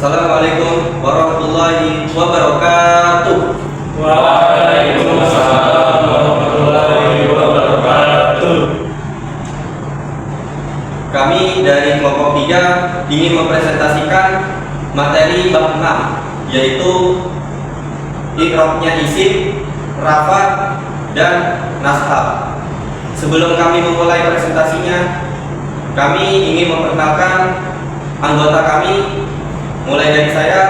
Assalamualaikum warahmatullahi wabarakatuh. Waalaikumsalam warahmatullahi wabarakatuh. Kami dari kelompok 3 ingin mempresentasikan materi bab 6, yaitu i'rabnya isim, raf'a, dan nashab. Sebelum kami memulai presentasinya, kami ingin memperkenalkan anggota kami. Mulai dari saya,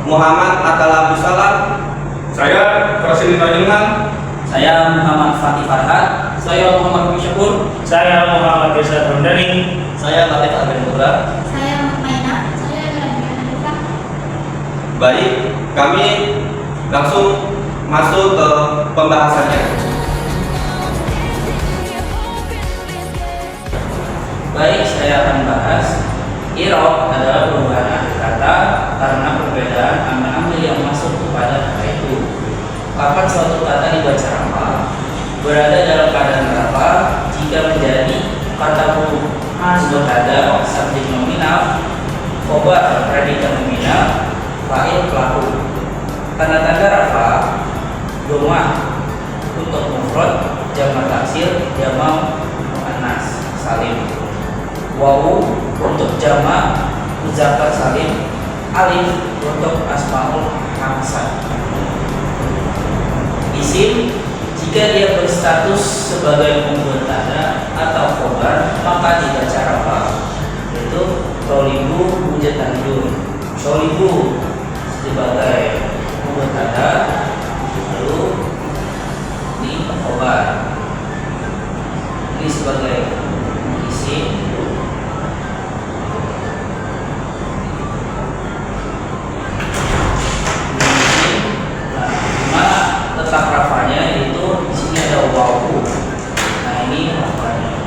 Muhammad Atala Abdus Salam. Saya Rasidin Tanjungan. Saya Muhammad Fatih Farhat. Saya Muhammad Musyakur. Saya Muhammad Desa Rondani. Saya Latif Abdul Mura. Saya Maina. Saya Radhiyah Hanifah. Baik, kami langsung masuk ke pembahasannya. Baik, saya akan bahas i'rab adalah perubahan akhir kata karena perbedaan amil-amil yang masuk kepada kata itu. Kapan suatu kata dibaca raf'a? Berada dalam keadaan raf'a jika menjadi kata mubtada subjek nominal, khobar predikat nominal, fa'il pelaku. Tanda-tanda raf'a: dhammah untuk mufrad, jamak taksir, jamak muannas salim, wawu untuk jamak muzakkar salim, alif untuk asmaul hamsah. Isim jika dia berstatus sebagai mubtada atau khobar maka dibaca raf'a, yaitu tolibu mujtahidun. Tolibu sebagai mubtada lalu di khobar, ini sebagai isim. Letak rafanya itu di sini ada wawu. Nah, ini rafanya.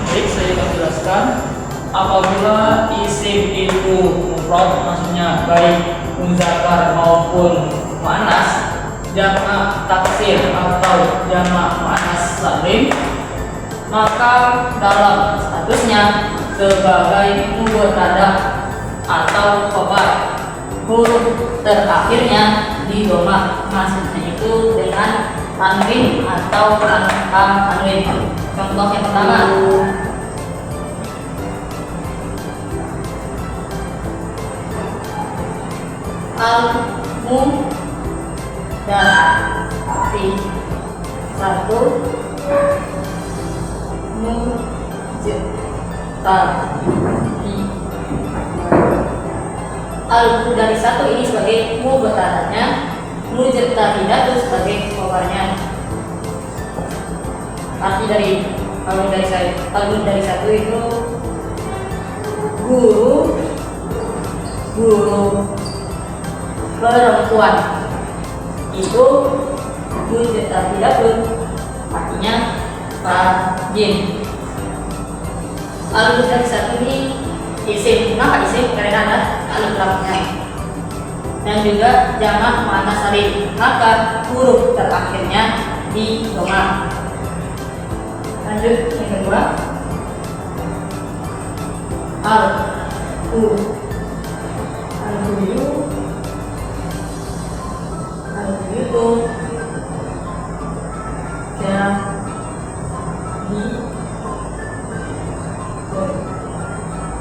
Baik, saya akan jelaskan. Apabila isim itu mufrad, maksudnya baik muzakkar maupun muannas, jamak taksir atau jamak muannas salim, maka dalam statusnya sebagai mubtada atau khobar, huruf terakhirnya di dhammah, maksudnya itu dengan tanwin atau tanpa tanwin. Contoh yang pertama, al-mudari satu mujtahid. Al-mudari satu ini sebagai mubtada'nya, mujtahidatu sebagai khobarnya. Arti dari al-mudari satu itu guru perempuan, itu mujtahidatun artinya rajin. Al-mudari satu ini isim. Kenapa isim? Karena ada alif lamnya. Dan juga jamak muannas salim, maka huruf terakhirnya di dhammah. Lanjut yang kedua, al-hu itu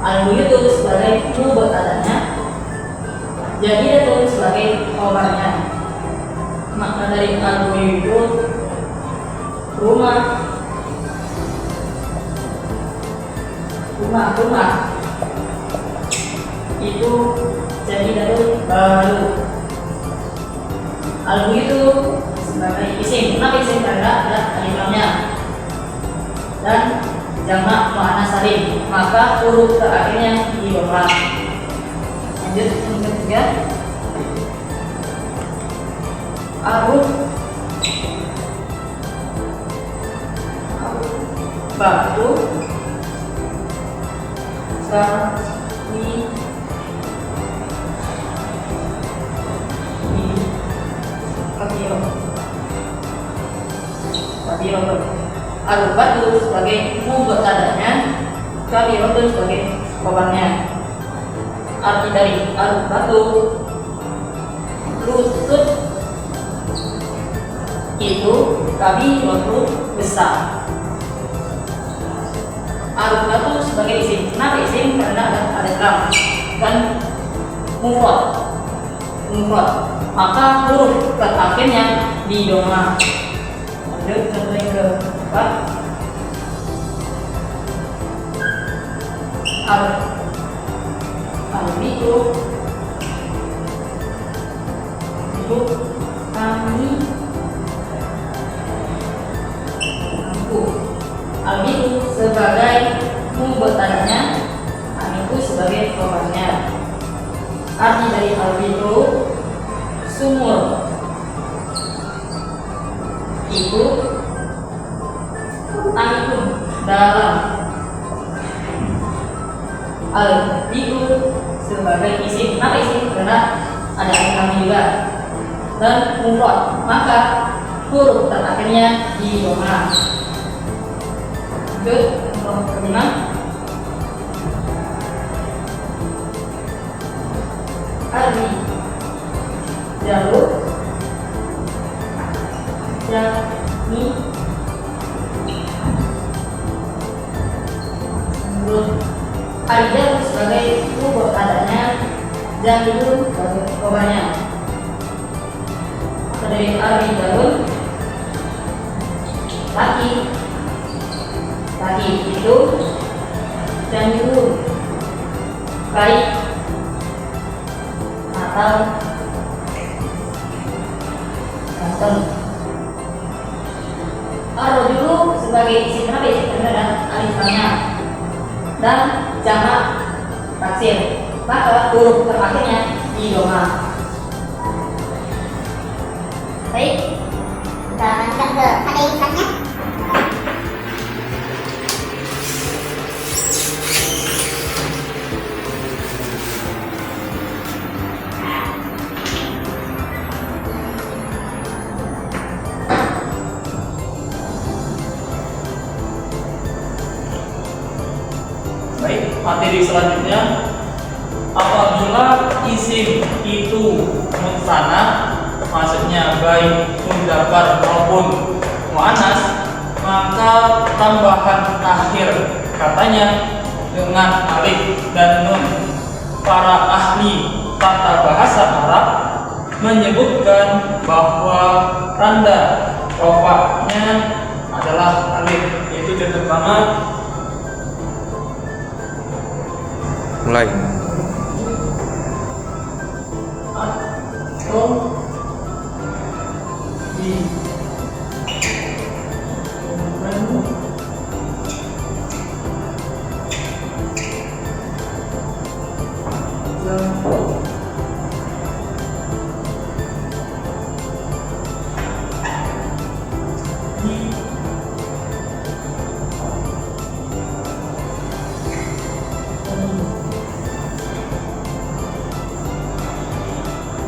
al-buyut itu sebagai mubtada'nya, jadi itu sebagai khobarnya. Makna dari al-buyut itu rumah itu jadi dari baru. Al-buyut itu sebagai isim. Kenapa isim? Karena ada alif lamnya dan jamak muannas salim, maka huruf terakhirnya di dhammah. Lanjut yang ketiga, aruf batu Al-batu sebagai mubtada'nya, kabirotun sebagai khobarnya. arti dari al-batu, lutut itu kami lutut besar. Al-batu sebagai isim. Kenapa isim? Karena ada lam dan mufrad. Maka huruf terakhirnya di doma. Lanjut contoh yang keempat. Al-bitu itu kami al-bitu sebagai mubtada'nya, kamiku sebagai khabarnya. Arti dari al-bitu sumur itu kamiku dalam. Al-bitu sebagai isim. Kenapa isim? Karena ada kami juga dan mufrad, maka huruf terakhirnya di doma. Lanjut nomor kelima. Arti jalur jami Al-jalur sebagai huruf adanya, jamilun sebagai khabarnya. Dari al-jalur laki itu jamilun baik atau ganteng. Ar-rajulu sebagai isim. Kenapa isim? Karena ada alif lamnya dan jamak taksir, maka huruf terakhirnya di doma. Baik, kita lanjutkan ke materi selanjutnya. Baik, materi selanjutnya, apabila isim itu musanna, maksudnya baik mudzakkar maupun muannas, maka tambahan akhir katanya dengan alif dan nun. Para ahli tata bahasa Arab menyebutkan bahwa tanda rofa'nya adalah alif. Yaitu contoh pertama, mulai.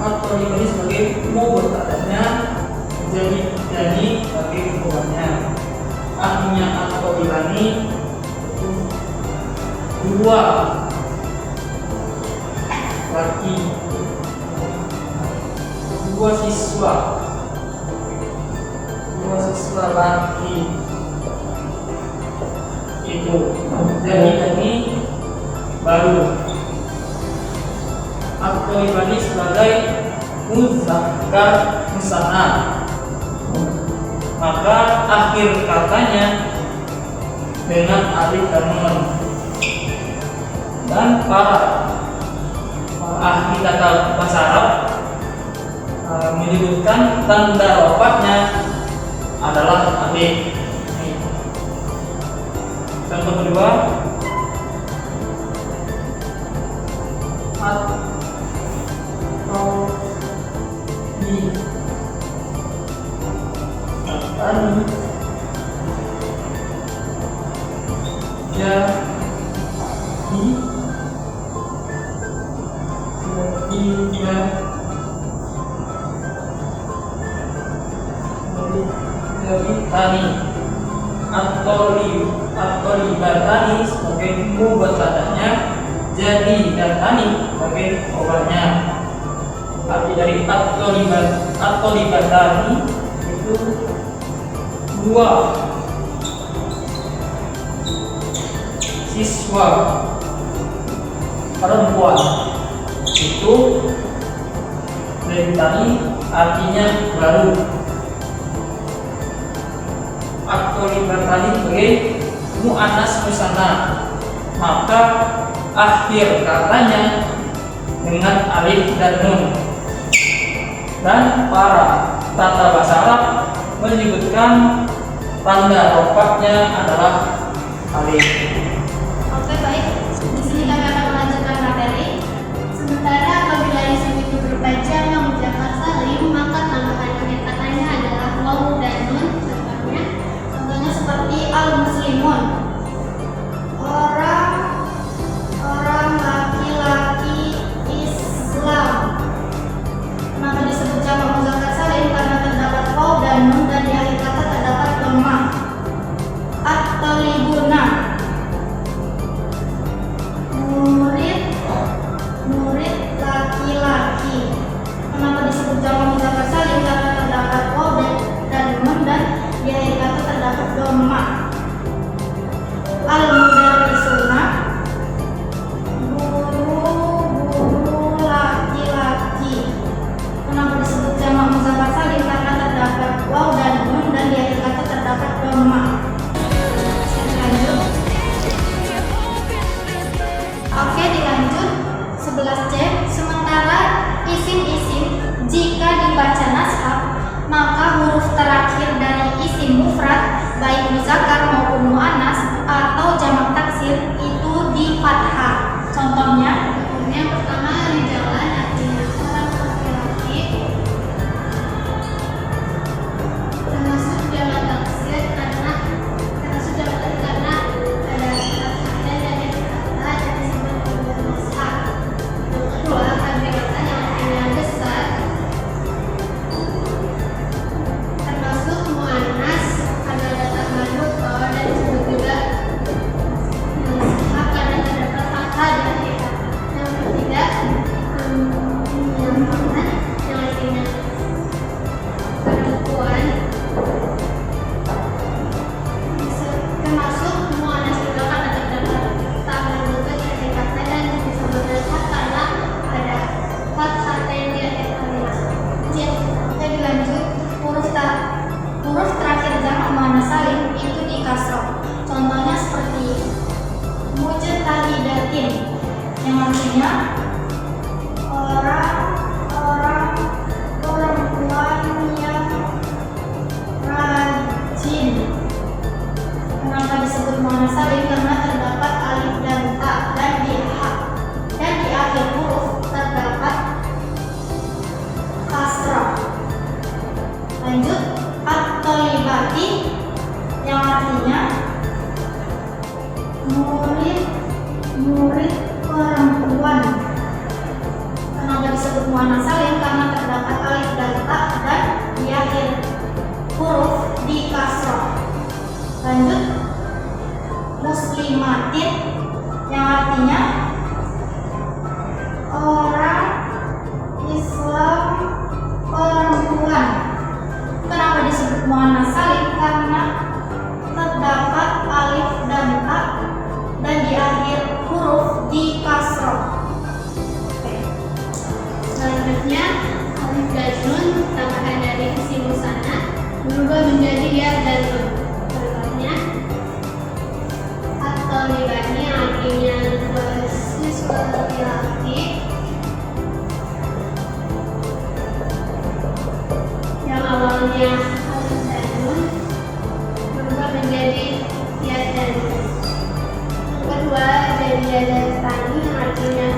atau ini sebagai mubtada'nya, jadi sebagai khabarnya. Artinya atau ini dua laki, dua siswa laki itu jadi ini baru. Atau ini sebagai mudzakkar musanna, maka akhir katanya dengan alif dan nun. Dan para ahli tata bahasa Arab menyebutkan tanda rofa'nya adalah alif. Contoh kedua, atau di akan jadi tani atau libatani sebagai mubtada'nya, jadi dan tani sebagai obatnya. Arti dari at-tolibatani itu dua siswa perempuan. Itu dari tani artinya baru. At-tolibatani sebagai mu'annas musanna, maka akhir katanya dengan alif dan nun. Dan para tata bahasa Arab menyebutkan tanda rofaknya adalah alif. Oke, baik. Di sini kami akan melanjutkan materi. Sementara apabila isim itu berbaca mengucapkan salim, maka tambahan akhir katanya adalah waw dan nun. Contohnya seperti al-muslimun, orang laki-laki Islam. Kenapa disebut jamak muzakkar salim? Karena terdapat waw dan nun dan di akhir kata terdapat dhammah. At-talibuna, murid laki-laki. Kenapa disebut jamak muzakkar salim? Karena terdapat waw dan nun dan di akhir kata terdapat dhammah. Al-mudarrisuna, guru laki-laki. Kenapa disebut jamak muzakkar salim? Karena terdapat waw dan nun dan di akhir kata terdapat dhammah. Lanjut. Oke, dilanjut. 11C. Sementara isim-isim jika dibaca nashab, maka huruf terakhir dari isim mufrad baik muzakkar maupun muannas atau jamak taksir itu di fathah. Contohnya, yang pertama rijalan artinya orang laki-laki, termasuk jamak taksir karena ada fathahnya dari kata dan disebut dengan nashab. Yang kedua, kata yang artinya besar, termasuk muannas karena ada tambahan mudhaf dan disebut juga nashab karena terdapat fathah di akhir kata. Yang ketiga, penyampaian yang artinya perempuan, termasuk muannas juga karena terdapat tambahan mudhaf di akhir kata dan disebut nashab karena ada fathah di akhir kalimat. Oke, dilanjut. Huruf terakhir jamak muannas salim itu di kasroh. Contohnya seperti mujtahidatin yang artinya perempuan yang rajin. Kenapa disebut muannas salim? Karena terdapat alif dan ta dan di akhir huruf terdapat kasroh. Lanjut, at-thalibati yang artinya murid perempuan. Kenapa disebut muannas salim? Karena terdapat alif dan ta dan di akhir huruf di kasroh. Lanjut, muslimatin yang artinya orang Islam perempuan. Kenapa disebut muannas salim? Karena terdapat alif dan ta dan di akhir huruf di kasroh. Selanjutnya, alif dan nun tambahan dari isim musanna berubah menjadi ya dan nun. Contohnya, at-thalibani artinya siswa laki-laki, yang awalnya alif dan nun berubah menjadi ya dan nun. Yang kedua, dari ya dan tani artinya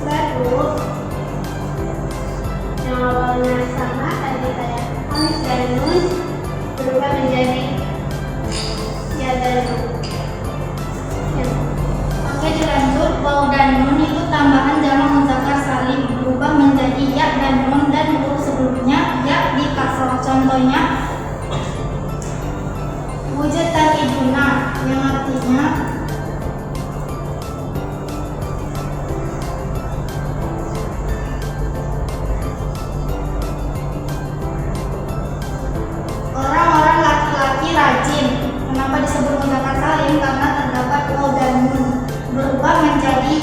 baru, yang awalnya sama tadi kayak alif dan nun berubah menjadi ya dan nun. Oke, dilanjut. Waw dan nun itu tambahan jamak muzakkar salim berubah menjadi ya dan nun dan huruf sebelumnya ya di kasroh. Contohnya mujtahiduna yang artinya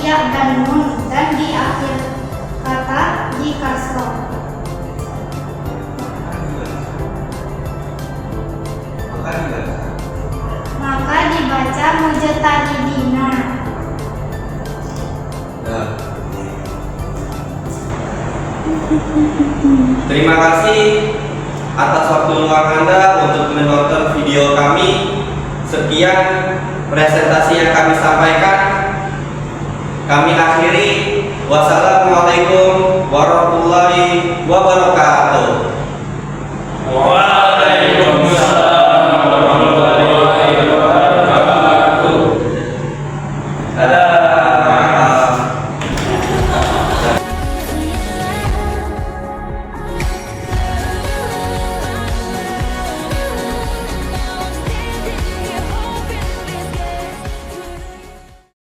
ya dan nun, dan di akhir kata di kasroh. Maka dibaca mujtahidina. Nah. Terima kasih atas waktu luang Anda untuk menonton video kami. Sekian presentasi yang kami sampaikan. Kami akhiri. Wassalamualaikum warahmatullahi wabarakatuh.